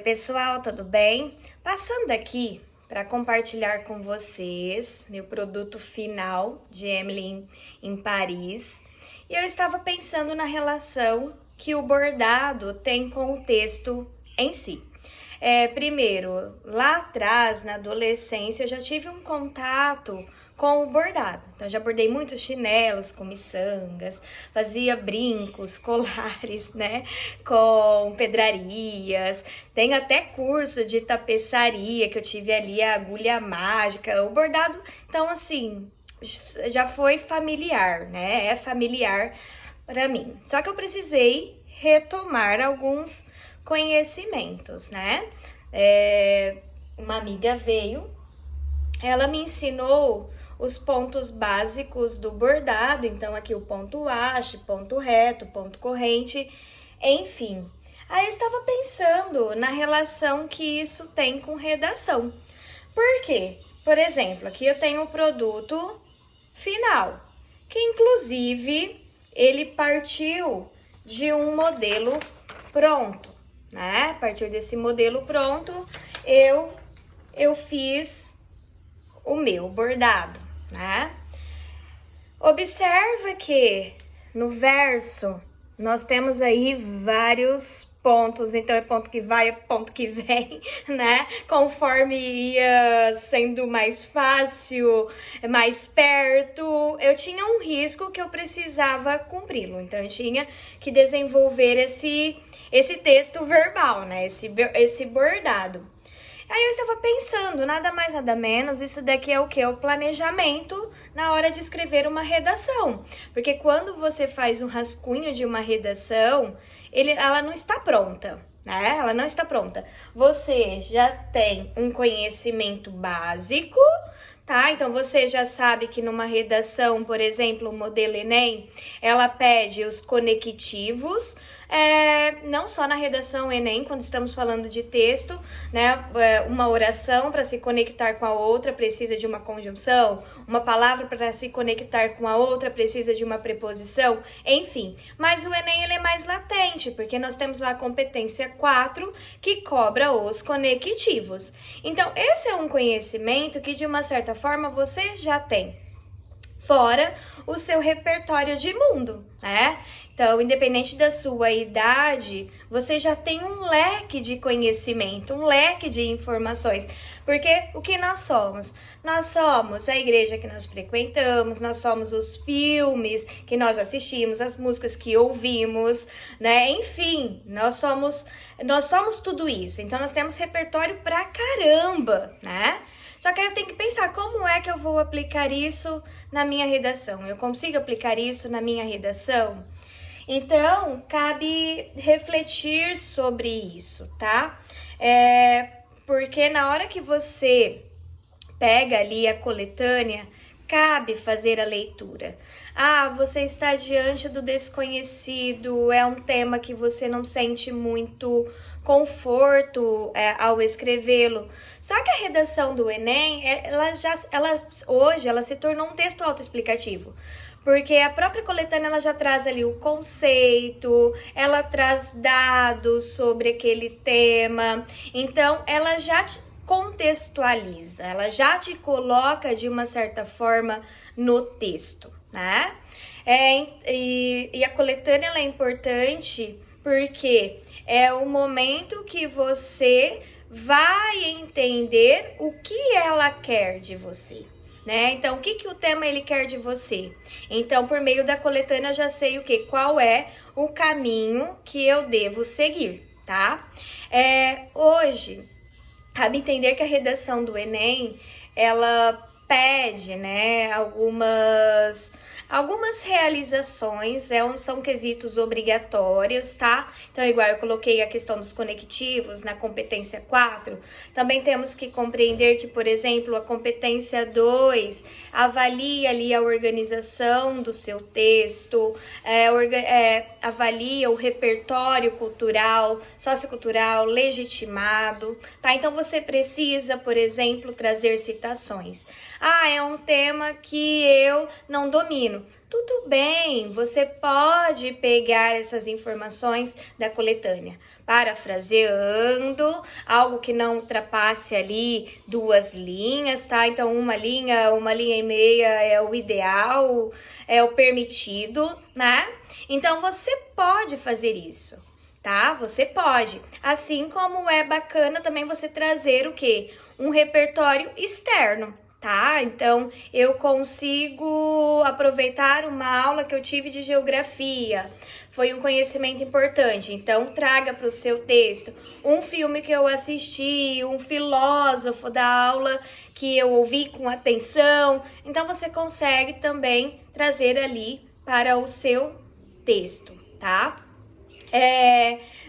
Pessoal, tudo bem? Passando aqui para compartilhar com vocês meu produto final de Emily em Paris. E eu estava pensando na relação que o bordado tem com o texto em si. Primeiro, lá atrás, na adolescência, eu já tive um contato com o bordado. Então, já bordei muitos chinelos com miçangas, fazia brincos, colares, né, com pedrarias. Tenho até curso de tapeçaria, que eu tive ali a agulha mágica. O bordado, então, assim, já foi familiar, né, é familiar para mim. Só que eu precisei retomar alguns conhecimentos, né? Uma amiga veio, ela me ensinou os pontos básicos do bordado, então aqui o ponto haste, ponto reto, ponto corrente, enfim. Aí eu estava pensando na relação que isso tem com redação. Por quê? Por exemplo, aqui eu tenho o produto final, que inclusive ele partiu de um modelo pronto, né? A partir desse modelo pronto, eu fiz o meu bordado, né? Observa que no verso nós temos aí vários pontos, então é ponto que vai, é ponto que vem, né? Conforme ia sendo mais fácil, mais perto, eu tinha um risco que eu precisava cumpri-lo, então eu tinha que desenvolver esse texto verbal, né? Esse bordado. Aí eu estava pensando, nada mais nada menos, isso daqui é o que? O planejamento na hora de escrever uma redação. Porque quando você faz um rascunho de uma redação, ela não está pronta, né? Ela não está pronta. Você já tem um conhecimento básico, tá? Então você já sabe que numa redação, por exemplo, o modelo Enem, ela pede os conectivos, não só na redação Enem, quando estamos falando de texto, né? Uma oração para se conectar com a outra precisa de uma conjunção, uma palavra para se conectar com a outra precisa de uma preposição, enfim. Mas o Enem ele é mais latente, porque nós temos lá a competência 4 que cobra os conectivos. Então, esse é um conhecimento que de uma certa forma você já tem. Fora o seu repertório de mundo, né? Então, independente da sua idade, você já tem um leque de conhecimento, um leque de informações. Porque o que nós somos? Nós somos a igreja que nós frequentamos, nós somos os filmes que nós assistimos, as músicas que ouvimos, né? Enfim, nós somos tudo isso. Então, nós temos repertório pra caramba, né? Só que aí eu tenho que pensar, como é que eu vou aplicar isso na minha redação? Eu consigo aplicar isso na minha redação? Então, cabe refletir sobre isso, tá? Porque na hora que você pega ali a coletânea, cabe fazer a leitura. Você está diante do desconhecido, é um tema que você não sente muito conforto ao escrevê-lo. Só que a redação do Enem, hoje ela se tornou um texto autoexplicativo. Porque a própria coletânea ela já traz ali o conceito, ela traz dados sobre aquele tema. Então, ela já contextualiza, ela já te coloca de uma certa forma no texto, né? E a coletânea ela é importante porque é o momento que você vai entender o que ela quer de você, né? Então, o que o tema ele quer de você? Então, por meio da coletânea eu já sei o que? Qual é o caminho que eu devo seguir, tá? Hoje, cabe entender que a redação do Enem, ela pede, né, algumas realizações, são quesitos obrigatórios, tá? Então, igual eu coloquei a questão dos conectivos na competência 4, também temos que compreender que, por exemplo, a competência 2 avalia ali a organização do seu texto, avalia o repertório cultural, sociocultural, legitimado, tá? Então, você precisa, por exemplo, trazer citações. É um tema que eu não domino. pouquinho. Tudo bem, você pode pegar essas informações da coletânea, parafraseando, algo que não ultrapasse ali 2 linhas, tá? Então, uma linha e meia é o ideal, é o permitido, né? Então, você pode fazer isso, tá? Você pode. Assim como é bacana também você trazer o quê? Um repertório externo. Tá? Então, eu consigo aproveitar uma aula que eu tive de geografia. Foi um conhecimento importante. Então, traga para o seu texto um filme que eu assisti, um filósofo da aula que eu ouvi com atenção. Então, você consegue também trazer ali para o seu texto, tá?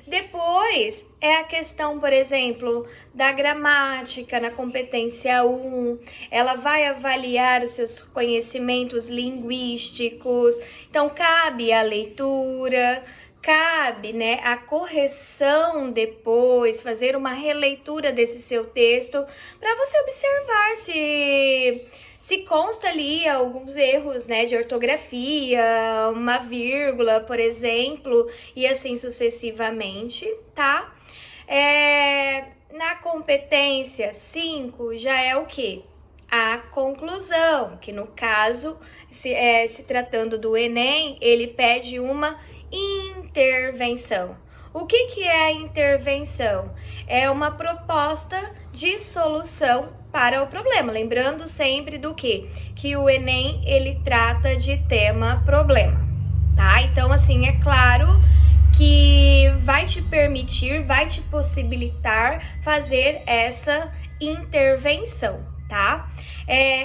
Depois é a questão, por exemplo, da gramática na competência 1, ela vai avaliar os seus conhecimentos linguísticos, então cabe a leitura, cabe, né, a correção depois, fazer uma releitura desse seu texto para você observar se consta ali alguns erros, né, de ortografia, uma vírgula, por exemplo, e assim sucessivamente, tá? Na competência 5 já é o quê? A conclusão, que no caso, se tratando do Enem, ele pede uma intervenção. O que é a intervenção? É uma proposta de solução para o problema. Lembrando sempre do quê? Que o Enem, ele trata de tema problema, tá? Então, assim, é claro que vai te permitir, vai te possibilitar fazer essa intervenção, tá?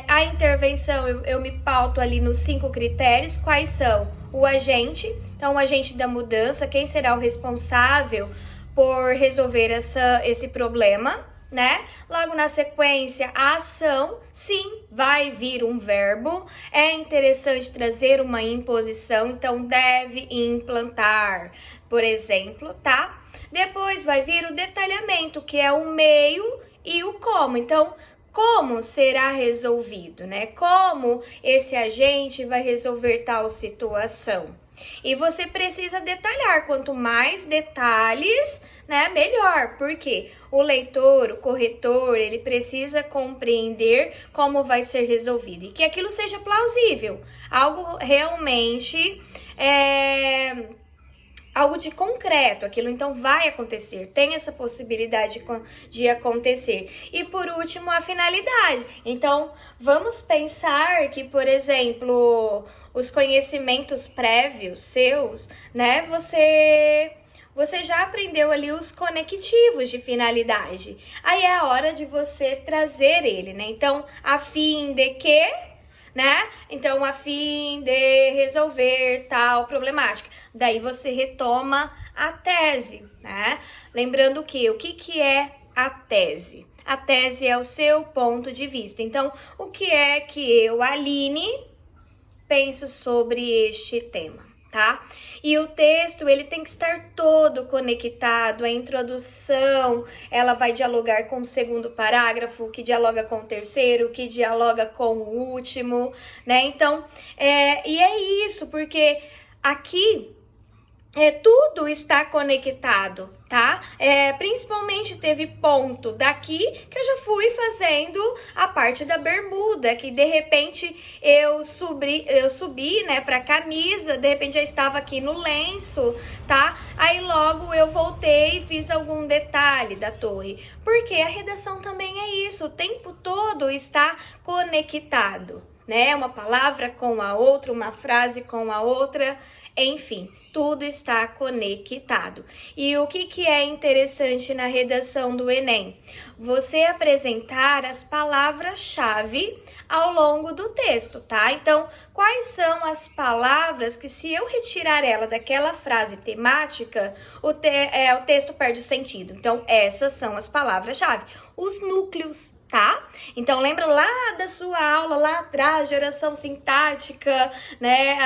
A intervenção, eu me pauto ali nos 5 critérios. Quais são? O agente, então o agente da mudança, quem será o responsável por resolver esse problema, né? Logo na sequência, a ação, sim, vai vir um verbo. É interessante trazer uma imposição, então deve implantar, por exemplo, tá? Depois vai vir o detalhamento, que é o meio e o como. Então, como será resolvido, né? Como esse agente vai resolver tal situação? E você precisa detalhar, quanto mais detalhes, né, melhor, porque o leitor, o corretor, ele precisa compreender como vai ser resolvido e que aquilo seja plausível, algo realmente algo de concreto, aquilo então vai acontecer, tem essa possibilidade de acontecer. E por último, a finalidade. Então, vamos pensar que, por exemplo, os conhecimentos prévios seus, né, você já aprendeu ali os conectivos de finalidade. Aí é a hora de você trazer ele, né? Então, a fim de que, né? Então, a fim de resolver tal problemática. Daí você retoma a tese, né? Lembrando que o que é a tese? A tese é o seu ponto de vista. Então, o que é que eu, Aline, penso sobre este tema, tá? E o texto, ele tem que estar todo conectado, a introdução, ela vai dialogar com o segundo parágrafo, que dialoga com o terceiro, que dialoga com o último, né? Então, e é isso, porque aqui tudo está conectado, tá? Principalmente teve ponto daqui que eu já fui fazendo a parte da bermuda, que de repente eu subi, né, pra camisa, de repente já estava aqui no lenço, tá? Aí logo eu voltei e fiz algum detalhe da torre, porque a redação também é isso, o tempo todo está conectado, né? Uma palavra com a outra, uma frase com a outra. Enfim, tudo está conectado. E o que é interessante na redação do Enem? Você apresentar as palavras-chave ao longo do texto, tá? Então, quais são as palavras que, se eu retirar ela daquela frase temática, o texto perde o sentido? Então, essas são as palavras-chave. Os núcleos, tá? Então, lembra lá da sua aula, lá atrás, de oração sintática, né?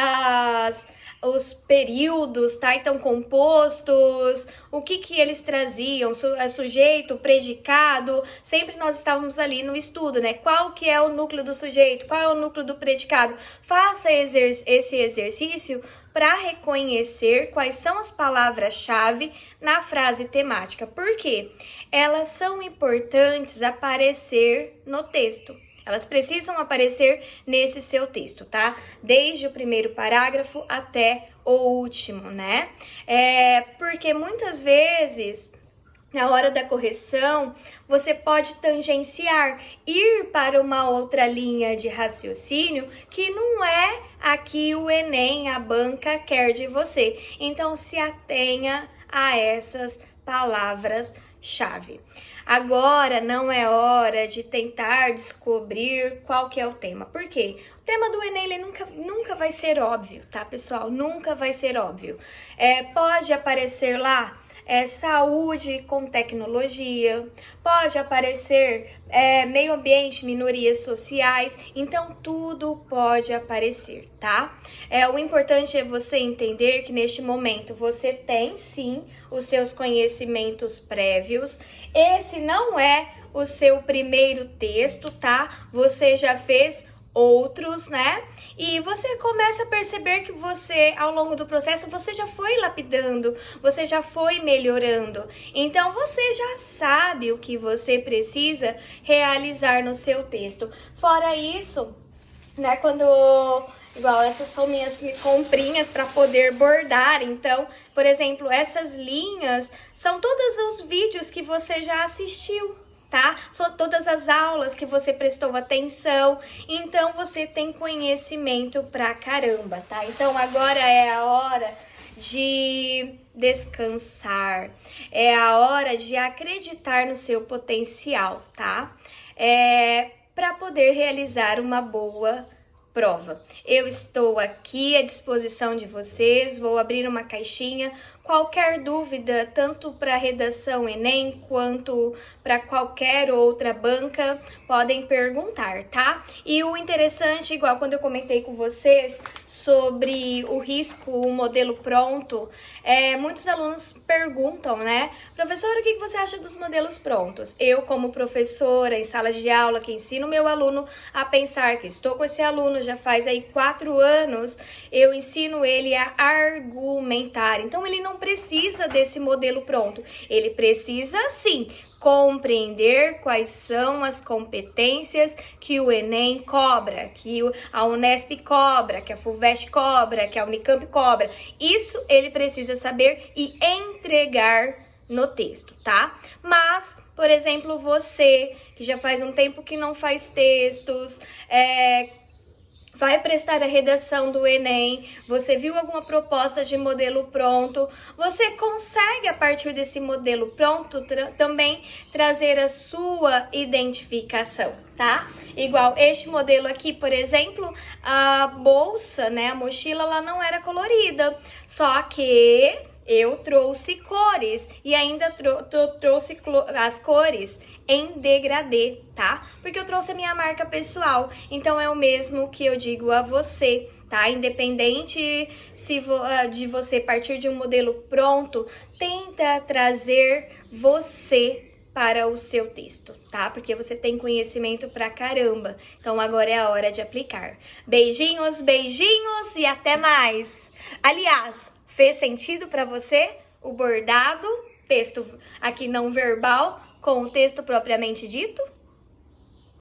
os períodos, tá? Então, compostos, o que eles traziam, sujeito, predicado, sempre nós estávamos ali no estudo, né? Qual que é o núcleo do sujeito, qual é o núcleo do predicado? Faça esse exercício para reconhecer quais são as palavras-chave na frase temática. Por quê? Elas são importantes aparecer no texto. Elas precisam aparecer nesse seu texto, tá? Desde o primeiro parágrafo até o último, né? Porque muitas vezes, na hora da correção, você pode tangenciar, ir para uma outra linha de raciocínio que não é a que o Enem, a banca, quer de você. Então, se atenha a essas palavras-chave. Agora não é hora de tentar descobrir qual que é o tema. Por quê? O tema do Enem, ele nunca vai ser óbvio, tá, pessoal? Nunca vai ser óbvio. Pode aparecer lá saúde com tecnologia, pode aparecer meio ambiente, minorias sociais, então tudo pode aparecer, tá? O importante é você entender que neste momento você tem sim os seus conhecimentos prévios. Esse não é o seu primeiro texto, tá? Você já fez outros, né? E você começa a perceber que você, ao longo do processo, você já foi lapidando, você já foi melhorando. Então, você já sabe o que você precisa realizar no seu texto. Fora isso, né, igual essas são minhas comprinhas para poder bordar. Então, por exemplo, essas linhas são todos os vídeos que você já assistiu, tá? São todas as aulas que você prestou atenção, então você tem conhecimento pra caramba, tá? Então agora é a hora de descansar, é a hora de acreditar no seu potencial, tá? Para poder realizar uma boa prova. Eu estou aqui à disposição de vocês, vou abrir uma caixinha. Qualquer dúvida, tanto para a redação Enem quanto para qualquer outra banca, podem perguntar, tá? E o interessante, igual quando eu comentei com vocês sobre o risco, o modelo pronto, muitos alunos perguntam, né? Professora, o que você acha dos modelos prontos? Eu, como professora em sala de aula, que ensino meu aluno a pensar, que estou com esse aluno já faz aí 4 anos, eu ensino ele a argumentar. Então, ele não precisa desse modelo pronto. Ele precisa, sim, compreender quais são as competências que o Enem cobra, que a Unesp cobra, que a FUVEST cobra, que a Unicamp cobra. Isso ele precisa saber e entregar no texto, tá? Mas, por exemplo, você que já faz um tempo que não faz textos, vai prestar a redação do Enem, você viu alguma proposta de modelo pronto, você consegue, a partir desse modelo pronto, também trazer a sua identificação, tá? Igual este modelo aqui, por exemplo, a bolsa, né, a mochila, ela não era colorida, só que eu trouxe cores e ainda trouxe as cores em degradê, tá? Porque eu trouxe a minha marca pessoal, então é o mesmo que eu digo a você, tá? Independente de você partir de um modelo pronto, tenta trazer você para o seu texto, tá? Porque você tem conhecimento pra caramba, então agora é a hora de aplicar. Beijinhos, beijinhos e até mais! Aliás, fez sentido para você o bordado, texto aqui não verbal, com o texto propriamente dito?